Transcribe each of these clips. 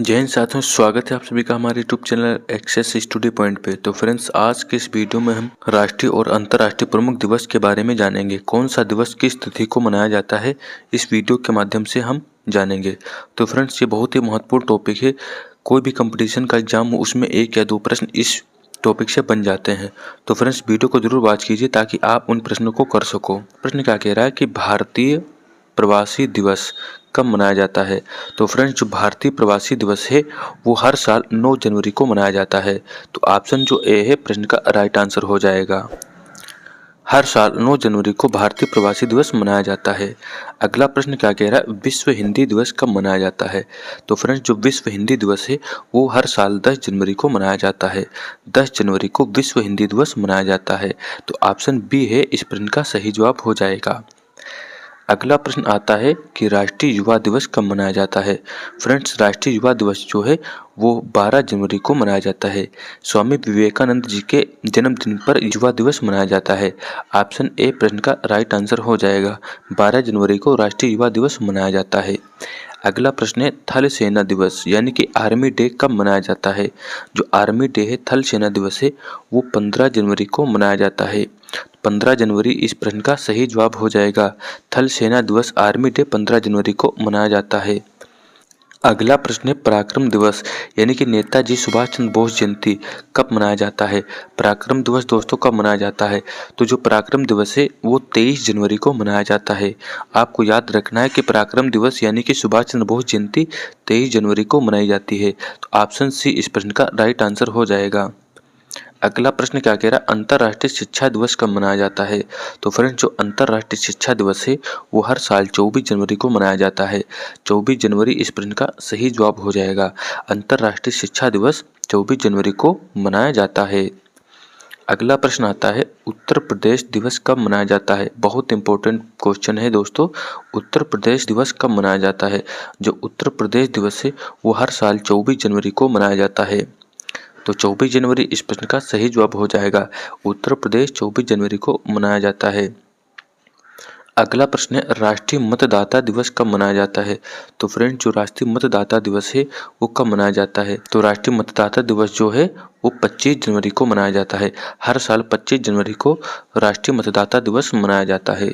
जय हिंद साथियों, स्वागत है आप सभी का हमारे YouTube channel Access Study Point पे। तो फ्रेंड्स, आज के इस वीडियो में हम राष्ट्रीय और अंतर्राष्ट्रीय प्रमुख दिवस के बारे में जानेंगे। कौन सा दिवस किस तिथि को मनाया जाता है, इस वीडियो के माध्यम से हम जानेंगे। तो फ्रेंड्स, ये बहुत ही महत्वपूर्ण टॉपिक है। कोई भी कंपटीशन का एग्जाम हो, उसमें 1 या 2 प्रश्न इस टॉपिक से बन जाते हैं। तो फ्रेंड्स, वीडियो को जरूर वॉच कीजिए ताकि आप उन प्रश्नों को कर सको। प्रश्न क्या कह रहा है कि भारतीय प्रवासी दिवस कब मनाया जाता है। तो फ्रेंड्स, जो भारतीय प्रवासी दिवस है वो हर साल 9 जनवरी को मनाया जाता है। तो ऑप्शन जो ए है प्रश्न का राइट आंसर हो जाएगा। हर साल 9 जनवरी को भारतीय प्रवासी दिवस मनाया जाता है। अगला प्रश्न क्या कह रहा है, विश्व हिंदी दिवस कब मनाया जाता है। तो फ्रेंड्स, जो विश्व हिंदी दिवस है वो हर साल 10 जनवरी को मनाया जाता है। 10 जनवरी को विश्व हिंदी दिवस मनाया जाता है। तो ऑप्शन बी है इस प्रश्न का सही जवाब हो जाएगा। अगला प्रश्न आता है कि राष्ट्रीय युवा दिवस कब मनाया जाता है। फ्रेंड्स, राष्ट्रीय युवा दिवस जो है वो 12 जनवरी को मनाया जाता है। स्वामी विवेकानंद जी के जन्मदिन पर युवा दिवस मनाया जाता है। ऑप्शन ए प्रश्न का राइट आंसर हो जाएगा। 12 जनवरी को राष्ट्रीय युवा दिवस मनाया जाता है। अगला प्रश्न है थल सेना दिवस यानी कि आर्मी डे कब मनाया जाता है। जो आर्मी डे है, थल सेना दिवस है, वो 15 जनवरी को मनाया जाता है। 15 जनवरी इस प्रश्न का सही जवाब हो जाएगा। थल सेना दिवस आर्मी डे 15 जनवरी को मनाया जाता है। अगला प्रश्न है पराक्रम दिवस यानी कि नेताजी सुभाष चंद्र बोस जयंती कब मनाया जाता है। पराक्रम दिवस दोस्तों कब मनाया जाता है। तो जो पराक्रम दिवस है वो 23 जनवरी को मनाया जाता है। आपको याद रखना है कि पराक्रम दिवस यानी कि सुभाष चंद्र बोस जयंती 23 जनवरी को मनाई जाती है। तो ऑप्शन सी इस प्रश्न का राइट आंसर हो जाएगा। अगला प्रश्न क्या कह रहा है, अंतर्राष्ट्रीय शिक्षा दिवस कब मनाया जाता है। तो फ्रेंड्स, जो अंतर्राष्ट्रीय शिक्षा दिवस है वो हर साल 24 जनवरी को मनाया जाता है। 24 जनवरी इस प्रश्न का सही जवाब हो जाएगा। अंतर्राष्ट्रीय शिक्षा दिवस 24 जनवरी को मनाया जाता है। अगला प्रश्न आता है उत्तर प्रदेश दिवस कब मनाया जाता है। बहुत इंपॉर्टेंट क्वेश्चन है दोस्तों। उत्तर प्रदेश दिवस कब मनाया जाता है। जो उत्तर प्रदेश दिवस है वो हर साल 24 जनवरी को मनाया जाता है। तो 24 जनवरी इस प्रश्न का सही जवाब हो जाएगा। उत्तर प्रदेश 24 जनवरी को मनाया जाता है। अगला प्रश्न है राष्ट्रीय मतदाता दिवस कब मनाया जाता है। तो फ्रेंड्स, जो राष्ट्रीय मतदाता दिवस है वो कब मनाया जाता है। तो राष्ट्रीय मतदाता दिवस जो है वो 25 जनवरी को मनाया जाता है। हर साल 25 जनवरी को राष्ट्रीय मतदाता दिवस मनाया जाता है।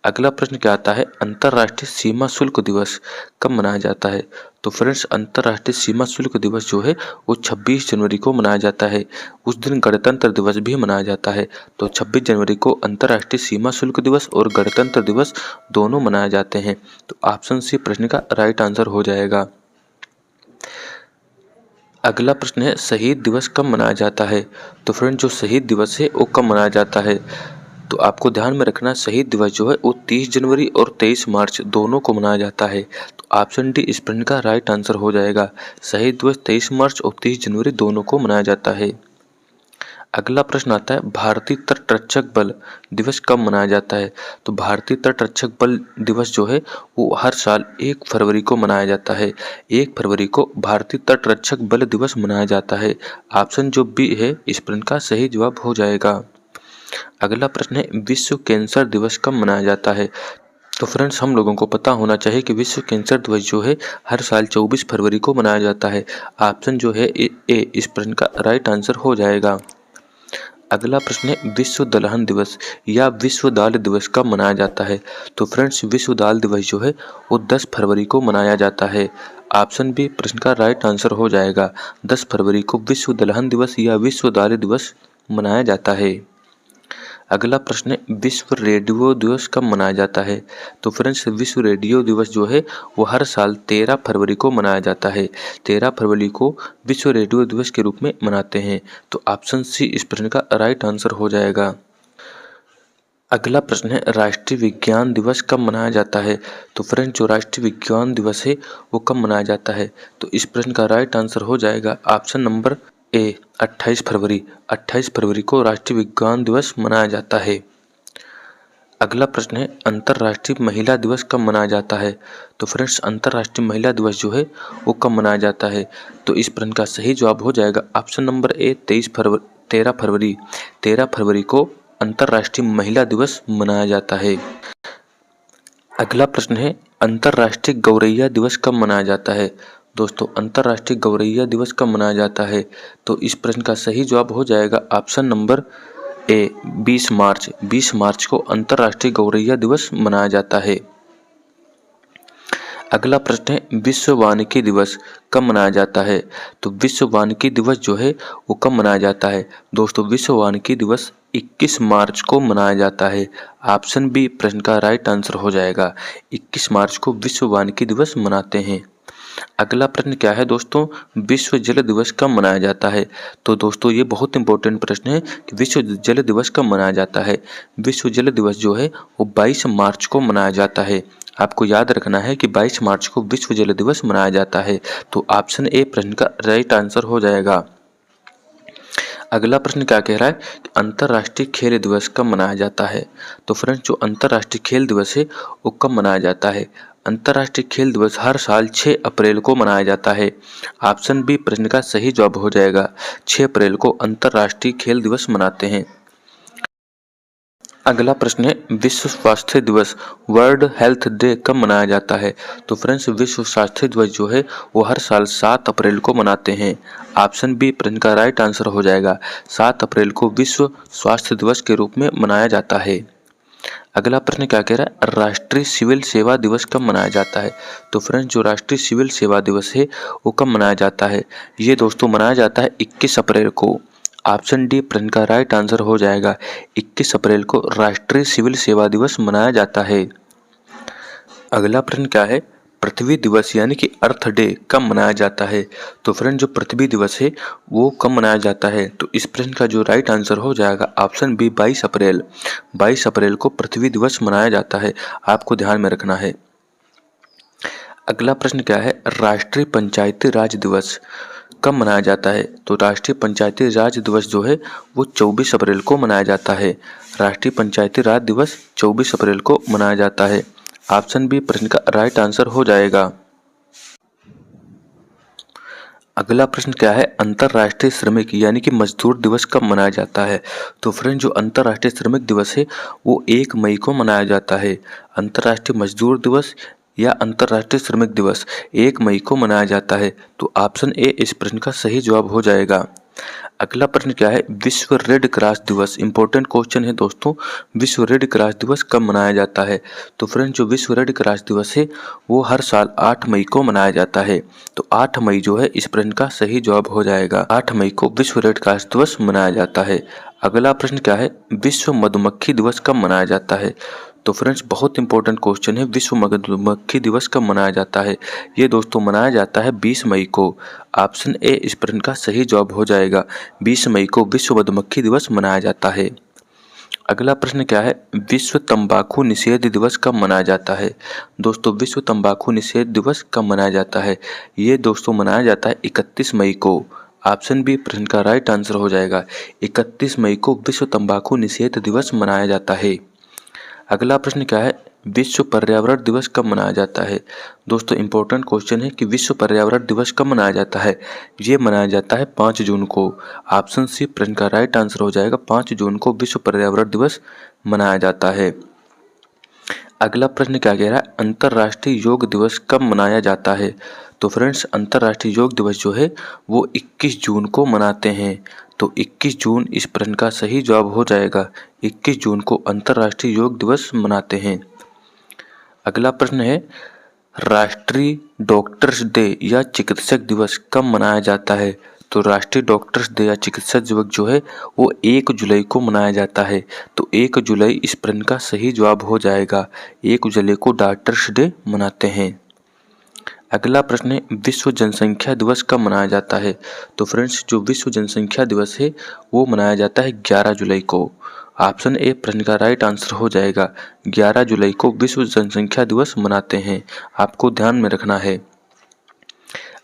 अगला प्रश्न क्या आता है, अंतर्राष्ट्रीय सीमा शुल्क दिवस कब मनाया जाता है। तो फ्रेंड्स, अंतर्राष्ट्रीय सीमा शुल्क दिवस जो है वो 26 जनवरी को मनाया जाता है। उस दिन गणतंत्र दिवस भी मनाया जाता है। तो 26 जनवरी को अंतर्राष्ट्रीय सीमा शुल्क दिवस और गणतंत्र दिवस दोनों मनाए जाते हैं। तो ऑप्शन सी प्रश्न का राइट आंसर हो जाएगा। अगला प्रश्न है शहीद दिवस कब मनाया जाता है। तो फ्रेंड, जो शहीद दिवस है वो कब मनाया जाता है। तो आपको ध्यान में रखना, शहीद दिवस जो है वो 30 जनवरी और 23 मार्च दोनों को मनाया जाता है। तो ऑप्शन डी इस प्रश्न का राइट आंसर हो जाएगा। शहीद दिवस 23 मार्च और 30 जनवरी दोनों को मनाया जाता है। अगला प्रश्न आता है भारतीय तट रक्षक बल दिवस कब मनाया जाता है। तो भारतीय तट रक्षक बल दिवस जो है वो हर साल 1 फरवरी को मनाया जाता है। 1 फरवरी को भारतीय तट रक्षक बल दिवस मनाया जाता है। ऑप्शन जो बी है इस प्रश्न का सही जवाब हो जाएगा। अगला प्रश्न है विश्व कैंसर दिवस कब मनाया जाता है। तो फ्रेंड्स, हम लोगों को पता होना चाहिए कि विश्व कैंसर दिवस जो है हर साल 24 फरवरी को मनाया जाता है। ऑप्शन जो है ए इस प्रश्न का राइट आंसर हो जाएगा। अगला प्रश्न है विश्व दलहन दिवस या विश्व दाल दिवस कब मनाया जाता है। तो फ्रेंड्स, विश्व दाल दिवस जो है वो 10 फरवरी को मनाया जाता है। ऑप्शन बी प्रश्न का राइट आंसर हो जाएगा। 10 फरवरी को विश्व दलहन दिवस या विश्व दाल दिवस मनाया जाता है। अगला प्रश्न है विश्व रेडियो दिवस कब मनाया जाता है। तो फ्रेंड्स, विश्व रेडियो दिवस जो है वो हर साल 13 फरवरी को मनाया जाता है। 13 फरवरी को विश्व रेडियो दिवस के रूप में मनाते हैं। तो ऑप्शन सी इस प्रश्न का राइट आंसर हो जाएगा। अगला प्रश्न है राष्ट्रीय विज्ञान दिवस कब मनाया जाता है। तो फ्रेंड्स, जो राष्ट्रीय विज्ञान दिवस है वो कब मनाया जाता है। तो इस प्रश्न का राइट आंसर हो जाएगा ऑप्शन नंबर ए 28 फरवरी। 28 फरवरी को राष्ट्रीय विज्ञान दिवस मनाया जाता है। अगला प्रश्न है अंतर्राष्ट्रीय महिला दिवस कब मनाया जाता है। तो फ्रेंड्स, अंतर्राष्ट्रीय महिला दिवस जो है वो कब मनाया जाता है। तो इस प्रश्न का सही जवाब हो जाएगा ऑप्शन नंबर ए 13 फरवरी। 13 फरवरी को अंतर्राष्ट्रीय महिला दिवस मनाया जाता है। अगला प्रश्न है अंतर्राष्ट्रीय गौरैया दिवस कब मनाया जाता है। दोस्तों अंतर्राष्ट्रीय गौरैया दिवस कब मनाया जाता है? तो इस प्रश्न का सही जवाब हो जाएगा ऑप्शन नंबर ए 20 मार्च। 20 मार्च को अंतर्राष्ट्रीय गौरैया दिवस मनाया जाता है। अगला प्रश्न है विश्व वानिकी दिवस कब मनाया जाता है? तो विश्व वानिकी दिवस जो है वो कब मनाया जाता है? दोस्तों विश्व वानिकी दिवस 21 मार्च को मनाया जाता है। ऑप्शन बी प्रश्न का राइट आंसर हो जाएगा। 21 मार्च को विश्व वानिकी दिवस मनाते हैं। अगला प्रश्न क्या है दोस्तों, विश्व जल दिवस कब मनाया जाता है? तो दोस्तों ये बहुत इंपॉर्टेंट प्रश्न है कि विश्व जल दिवस कब मनाया जाता है। विश्व जल दिवस जो है वो 22 मार्च को मनाया जाता है। आपको याद रखना है कि 22 मार्च को विश्व जल दिवस मनाया जाता है। तो ऑप्शन ए प्रश्न का राइट आंसर हो जाएगा। अगला प्रश्न क्या कह रहा है कि अंतर्राष्ट्रीय खेल दिवस कब मनाया जाता है? तो फ्रेंड्स जो अंतर्राष्ट्रीय खेल दिवस है वो कब मनाया जाता है? अंतर्राष्ट्रीय खेल दिवस हर साल 6 अप्रैल को मनाया जाता है। ऑप्शन बी प्रश्न का सही जवाब हो जाएगा। 6 अप्रैल को अंतर्राष्ट्रीय खेल दिवस मनाते हैं। अगला प्रश्न है विश्व स्वास्थ्य दिवस वर्ल्ड हेल्थ डे कब मनाया जाता है? तो फ्रेंड्स विश्व स्वास्थ्य दिवस जो है वो हर साल 7 अप्रैल को मनाते हैं। ऑप्शन बी प्रश्न का राइट आंसर हो जाएगा। 7 अप्रैल को विश्व स्वास्थ्य दिवस के रूप में मनाया जाता है। अगला प्रश्न क्या कह रहा है राष्ट्रीय सिविल सेवा दिवस कब मनाया जाता है? तो फ्रेंड्स जो राष्ट्रीय सिविल सेवा दिवस है वो कब मनाया जाता है? ये दोस्तों मनाया जाता है 21 अप्रैल को। ऑप्शन डी प्रश्न का राइट आंसर हो जाएगा। 21 अप्रैल को राष्ट्रीय सिविल सेवा दिवस मनाया जाता है। अगला प्रश्न क्या है पृथ्वी दिवस यानी कि अर्थ डे कब मनाया जाता है? तो फ्रेंड जो पृथ्वी दिवस है वो कब मनाया जाता है? तो इस प्रश्न का जो राइट आंसर हो जाएगा ऑप्शन बी 22 अप्रैल। 22 अप्रैल को पृथ्वी दिवस मनाया जाता है। आपको ध्यान में रखना है। अगला प्रश्न क्या है राष्ट्रीय पंचायती राज दिवस कब मनाया जाता है? तो राष्ट्रीय पंचायती राज दिवस जो है वो 24 अप्रैल को मनाया जाता है। राष्ट्रीय पंचायती राज दिवस 24 अप्रैल को मनाया जाता है। ऑप्शन बी प्रश्न का राइट आंसर हो जाएगा। अगला प्रश्न क्या है अंतर्राष्ट्रीय श्रमिक यानी कि मजदूर दिवस कब मनाया जाता है? तो फ्रेंड जो अंतर्राष्ट्रीय श्रमिक दिवस है वो 1 मई को मनाया जाता है। अंतर्राष्ट्रीय मजदूर दिवस या अंतर्राष्ट्रीय श्रमिक दिवस 1 मई को मनाया जाता है। तो ऑप्शन ए इस प्रश्न का सही जवाब हो जाएगा। अगला प्रश्न क्या है विश्व रेड क्रॉस दिवस इंपॉर्टेंट क्वेश्चन है दोस्तों। विश्व रेड क्रॉस दिवस कब मनाया जाता है? तो फ्रेंड जो विश्व रेड क्रॉस दिवस है वो हर साल 8 मई को मनाया जाता है। तो 8 मई जो है इस प्रश्न का सही जवाब हो जाएगा। 8 मई को विश्व रेड क्रॉस दिवस मनाया जाता है। अगला प्रश्न क्या है विश्व मधुमक्खी दिवस कब मनाया जाता है? तो फ्रेंड्स बहुत इंपॉर्टेंट क्वेश्चन है विश्व मधुमक्खी दिवस कब मनाया जाता है? ये दोस्तों मनाया जाता है 20 मई को। ऑप्शन ए इस प्रश्न का सही जवाब हो जाएगा। 20 मई को विश्व मधुमक्खी दिवस मनाया जाता है। अगला प्रश्न क्या है विश्व तंबाकू निषेध दिवस कब मनाया जाता है? दोस्तों विश्व तंबाकू निषेध दिवस कब मनाया जाता है? ये दोस्तों मनाया जाता है 31 मई को। ऑप्शन बी प्रश्न का राइट आंसर हो जाएगा। 31 मई को विश्व तंबाकू निषेध दिवस मनाया जाता है। अगला प्रश्न क्या है विश्व पर्यावरण दिवस कब मनाया जाता है? दोस्तों इंपॉर्टेंट क्वेश्चन है कि विश्व पर्यावरण दिवस कब मनाया जाता है? ये मनाया जाता है 5 जून को। ऑप्शन सी प्रश्न का राइट आंसर हो जाएगा। 5 जून को विश्व पर्यावरण दिवस मनाया जाता है। अगला प्रश्न क्या कह रहा है अंतर्राष्ट्रीय योग दिवस कब मनाया जाता है? तो फ्रेंड्स अंतर्राष्ट्रीय योग दिवस जो है वो 21 जून को मनाते हैं। तो 21 जून इस प्रश्न का सही जवाब हो जाएगा। 21 जून को अंतर्राष्ट्रीय योग दिवस मनाते हैं। अगला प्रश्न है राष्ट्रीय डॉक्टर्स डे या चिकित्सक दिवस कब मनाया जाता है? तो राष्ट्रीय डॉक्टर्स डे या चिकित्सक दिवस जो है वो 1 जुलाई को मनाया जाता है। तो 1 जुलाई इस प्रश्न का सही जवाब हो जाएगा। 1 जुलाई को डॉक्टर्स डे मनाते हैं। अगला प्रश्न है विश्व जनसंख्या दिवस कब मनाया जाता है? तो फ्रेंड्स जो विश्व जनसंख्या दिवस है वो मनाया जाता है 11 जुलाई को। ऑप्शन ए प्रश्न का राइट आंसर हो जाएगा। 11 जुलाई को विश्व जनसंख्या दिवस मनाते हैं। आपको ध्यान में रखना है।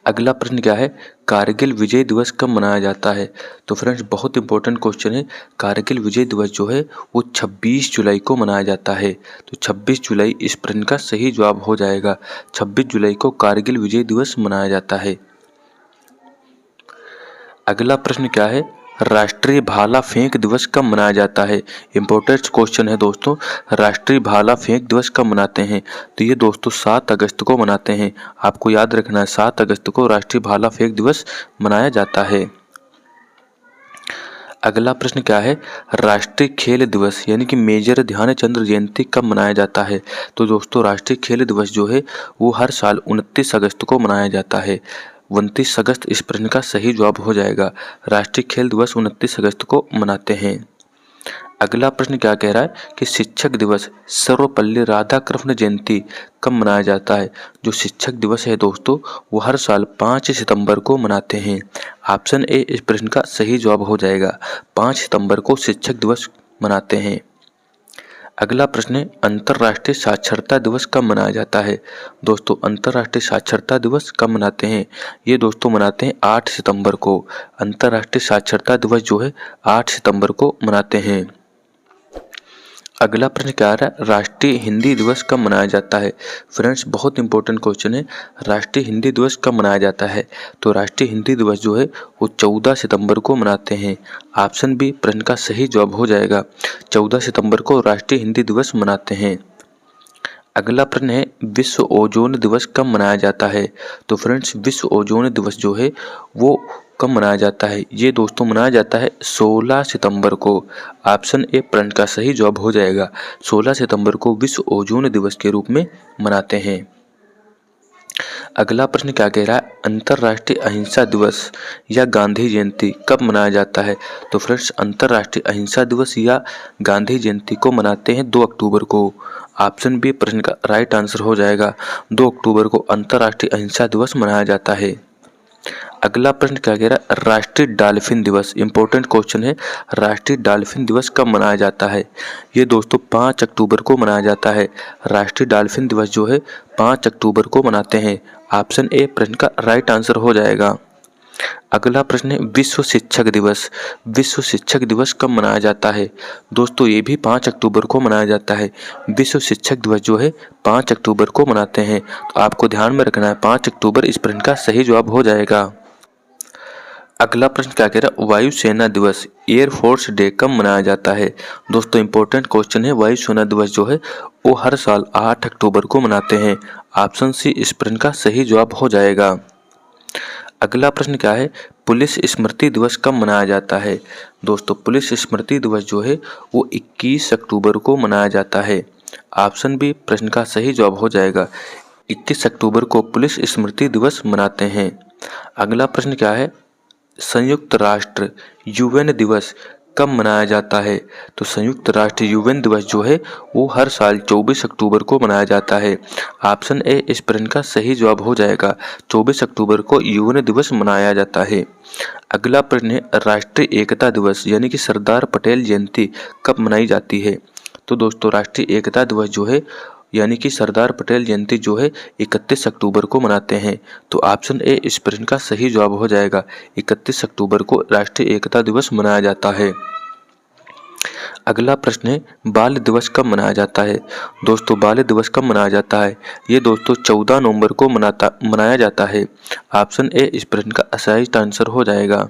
अगला प्रश्न क्या है कारगिल विजय दिवस कब मनाया जाता है? तो फ्रेंड्स बहुत इंपॉर्टेंट क्वेश्चन है। कारगिल विजय दिवस जो है वो 26 जुलाई को मनाया जाता है। तो 26 जुलाई इस प्रश्न का सही जवाब हो जाएगा। 26 जुलाई को कारगिल विजय दिवस मनाया जाता है। अगला प्रश्न क्या है राष्ट्रीय भाला फेंक दिवस कब मनाया जाता है? इंपॉर्टेंट क्वेश्चन है दोस्तों। राष्ट्रीय भाला फेंक दिवस कब मनाते हैं? तो ये दोस्तों 7 अगस्त को मनाते हैं। आपको याद रखना है 7 अगस्त को राष्ट्रीय भाला फेंक दिवस मनाया जाता है। अगला प्रश्न क्या है? राष्ट्रीय खेल दिवस यानी कि मेजर ध्यानचंद जयंती कब मनाया जाता है? तो दोस्तों राष्ट्रीय खेल दिवस जो है वो हर साल 29 अगस्त को मनाया जाता है। 29 अगस्त इस प्रश्न का सही जवाब हो जाएगा। राष्ट्रीय खेल दिवस 29 अगस्त को मनाते हैं। अगला प्रश्न क्या कह रहा है कि शिक्षक दिवस सर्वपल्ली राधाकृष्ण जयंती कब मनाया जाता है? जो शिक्षक दिवस है दोस्तों वो हर साल 5 सितंबर को मनाते हैं। ऑप्शन ए इस प्रश्न का सही जवाब हो जाएगा। 5 सितंबर को शिक्षक दिवस मनाते हैं। अगला प्रश्न है अंतर्राष्ट्रीय साक्षरता दिवस कब मनाया जाता है? दोस्तों अंतर्राष्ट्रीय साक्षरता दिवस कब मनाते हैं? ये दोस्तों मनाते हैं 8 सितंबर को। अंतर्राष्ट्रीय साक्षरता दिवस जो है 8 सितंबर को मनाते हैं। अगला प्रश्न क्या आ रहा है? राष्ट्रीय हिंदी दिवस कब मनाया जाता है? फ्रेंड्स बहुत इंपॉर्टेंट क्वेश्चन है। राष्ट्रीय हिंदी दिवस कब मनाया जाता है? तो राष्ट्रीय हिंदी दिवस जो है वो 14 सितंबर को मनाते हैं। ऑप्शन बी प्रश्न का सही जवाब हो जाएगा। 14 सितंबर को राष्ट्रीय हिंदी दिवस मनाते हैं। अगला प्रश्न है विश्व ओजोन दिवस कब मनाया जाता है? तो फ्रेंड्स विश्व ओजोन दिवस जो है वो कब मनाया जाता है? ये दोस्तों मनाया जाता है 16 सितंबर को। ऑप्शन ए प्रश्न का सही जवाब हो जाएगा। 16 सितंबर को विश्व ओजोन दिवस के रूप में मनाते हैं। अगला प्रश्न क्या कह रहा है? अंतर्राष्ट्रीय अहिंसा दिवस या गांधी जयंती कब मनाया जाता है? तो फ्रेंड्स अंतर्राष्ट्रीय अहिंसा दिवस या गांधी जयंती को मनाते हैं 2 अक्टूबर को। ऑप्शन बी प्रश्न का राइट आंसर हो जाएगा। 2 अक्टूबर को अंतर्राष्ट्रीय अहिंसा दिवस मनाया जाता है। अगला प्रश्न क्या कह रहा है? राष्ट्रीय डॉल्फिन दिवस इंपॉर्टेंट क्वेश्चन है। राष्ट्रीय डॉल्फिन दिवस कब मनाया जाता है? ये दोस्तों 5 अक्टूबर को मनाया जाता है। राष्ट्रीय डॉल्फिन दिवस जो है 5 अक्टूबर को मनाते हैं। ऑप्शन ए प्रश्न का राइट आंसर हो जाएगा। अगला प्रश्न है विश्व शिक्षक दिवस। विश्व शिक्षक दिवस कब मनाया जाता है? दोस्तों ये भी 5 अक्टूबर को मनाया जाता है। विश्व शिक्षक दिवस जो है 5 अक्टूबर को मनाते हैं। तो आपको ध्यान में रखना है 5 अक्टूबर इस प्रश्न का सही जवाब हो जाएगा। अगला प्रश्न क्या कह रहा है? वायुसेना दिवस एयरफोर्स डे कब मनाया जाता है? दोस्तों इंपॉर्टेंट क्वेश्चन है। वायुसेना दिवस जो है वो हर साल 8 अक्टूबर को मनाते हैं। ऑप्शन सी इस प्रश्न का सही जवाब हो जाएगा। अगला प्रश्न क्या है? पुलिस स्मृति दिवस कब मनाया जाता है? दोस्तों पुलिस स्मृति दिवस जो है वो 21 अक्टूबर को मनाया जाता है। ऑप्शन बी प्रश्न का सही जवाब हो जाएगा। 21 अक्टूबर को पुलिस स्मृति दिवस मनाते हैं। अगला प्रश्न क्या है? संयुक्त राष्ट्र यूएन दिवस कब मनाया जाता है? तो संयुक्त राष्ट्र यूएन दिवस जो है वो हर साल 24 अक्टूबर को मनाया जाता है। ऑप्शन ए इस प्रश्न का सही जवाब हो जाएगा। 24 अक्टूबर को यूएन दिवस मनाया जाता है। अगला प्रश्न है राष्ट्रीय एकता दिवस यानी कि सरदार पटेल जयंती कब मनाई जाती है? तो दोस्तों राष्ट्रीय एकता दिवस जो है यानी कि सरदार पटेल जयंती जो है 31 अक्टूबर को मनाते हैं। तो ऑप्शन ए इस प्रश्न का सही जवाब हो जाएगा। 31 अक्टूबर को राष्ट्रीय एकता दिवस मनाया जाता है। अगला प्रश्न है बाल दिवस कब मनाया जाता है? दोस्तों बाल दिवस कब मनाया जाता है? ये दोस्तों 14 नवंबर को मनाया जाता है। ऑप्शन ए इस प्रश्न का सही आंसर हो जाएगा।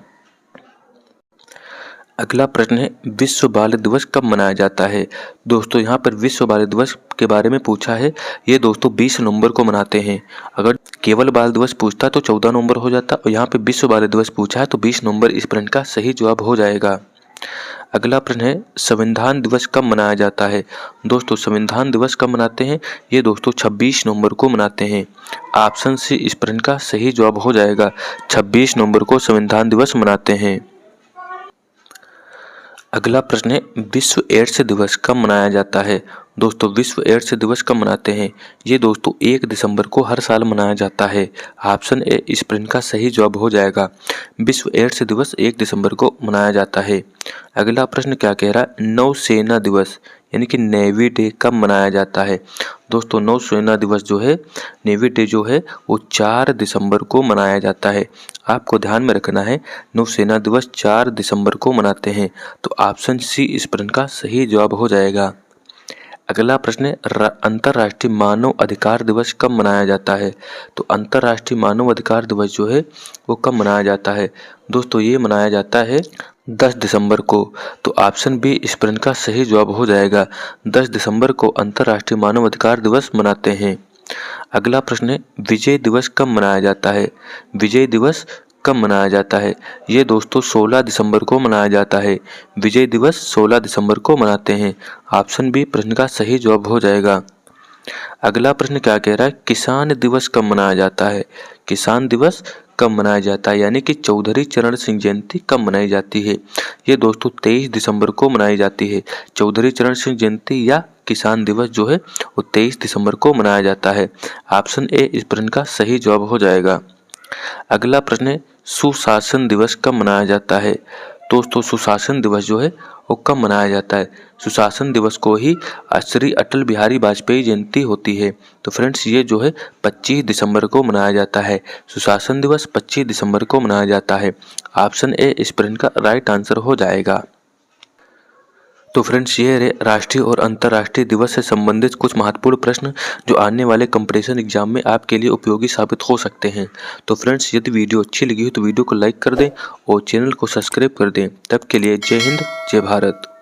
अगला प्रश्न है विश्व बाल दिवस कब मनाया जाता है? दोस्तों यहाँ पर विश्व बाल दिवस के बारे में पूछा है। ये दोस्तों 20 नवंबर को मनाते हैं। अगर केवल बाल दिवस पूछता तो 14 नवंबर हो जाता और यहाँ पे विश्व बाल दिवस पूछा है तो 20 नवंबर इस प्रश्न का सही जवाब हो जाएगा। अगला प्रश्न है संविधान दिवस कब मनाया जाता है? दोस्तों संविधान दिवस कब मनाते हैं? ये दोस्तों 26 नवंबर को मनाते हैं। ऑप्शन सी इस प्रश्न का सही जवाब हो जाएगा। 26 नवंबर को संविधान दिवस मनाते हैं। अगला प्रश्न है विश्व एड्स दिवस कब मनाया जाता है? दोस्तों विश्व एड्स दिवस कब मनाते हैं? ये दोस्तों 1 दिसंबर को हर साल मनाया जाता है। ऑप्शन ए इस प्रश्न का सही जवाब हो जाएगा। विश्व एड्स दिवस 1 दिसंबर को मनाया जाता है। अगला प्रश्न क्या कह रहा है? नौसेना दिवस यानी कि नेवी डे कब मनाया जाता है? दोस्तों नौसेना दिवस जो है नेवी डे जो है वो 4 दिसंबर को मनाया जाता है। आपको ध्यान में रखना है नौसेना दिवस 4 दिसंबर को मनाते हैं। तो ऑप्शन सी इस प्रश्न का सही जवाब हो जाएगा। अगला प्रश्न है अंतर्राष्ट्रीय मानव अधिकार दिवस कब मनाया जाता है। तो अंतर्राष्ट्रीय मानव अधिकार दिवस जो है वो कब मनाया जाता है दोस्तों, ये मनाया जाता है 10 दिसंबर को। तो ऑप्शन बी इस प्रश्न का सही जवाब हो जाएगा। 10 दिसंबर को अंतर्राष्ट्रीय मानव अधिकार दिवस मनाते हैं। अगला प्रश्न है विजय दिवस कब मनाया जाता है। विजय दिवस कब मनाया जाता है। ये दोस्तों 16 दिसंबर को मनाया जाता है। विजय दिवस 16 दिसंबर को मनाते हैं। ऑप्शन बी प्रश्न का सही जवाब हो जाएगा। अगला प्रश्न क्या कह रहा है, किसान दिवस कब मनाया जाता है। किसान दिवस कब मनाया जाता है, यानी कि चौधरी चरण सिंह जयंती कब मनाई जाती है। ये दोस्तों 23 दिसंबर को मनाई जाती है। चौधरी चरण सिंह जयंती या किसान दिवस जो है वो 23 दिसंबर को मनाया जाता है। ऑप्शन ए इस प्रश्न का सही जवाब हो जाएगा। अगला प्रश्न है सुशासन दिवस कब मनाया जाता है। दोस्तों सुशासन दिवस जो है वो कब मनाया जाता है। सुशासन दिवस को ही श्री अटल बिहारी वाजपेयी जयंती होती है। तो फ्रेंड्स ये जो है 25 दिसंबर को मनाया जाता है। सुशासन दिवस 25 दिसंबर को मनाया जाता है। ऑप्शन ए इस प्रश्न का राइट आंसर हो जाएगा। तो फ्रेंड्स ये राष्ट्रीय और अंतर्राष्ट्रीय दिवस से संबंधित कुछ महत्वपूर्ण प्रश्न जो आने वाले कंपटीशन एग्जाम में आपके लिए उपयोगी साबित हो सकते हैं। तो फ्रेंड्स यदि वीडियो अच्छी लगी हो तो वीडियो को लाइक कर दें और चैनल को सब्सक्राइब कर दें। तब के लिए जय हिंद, जय भारत।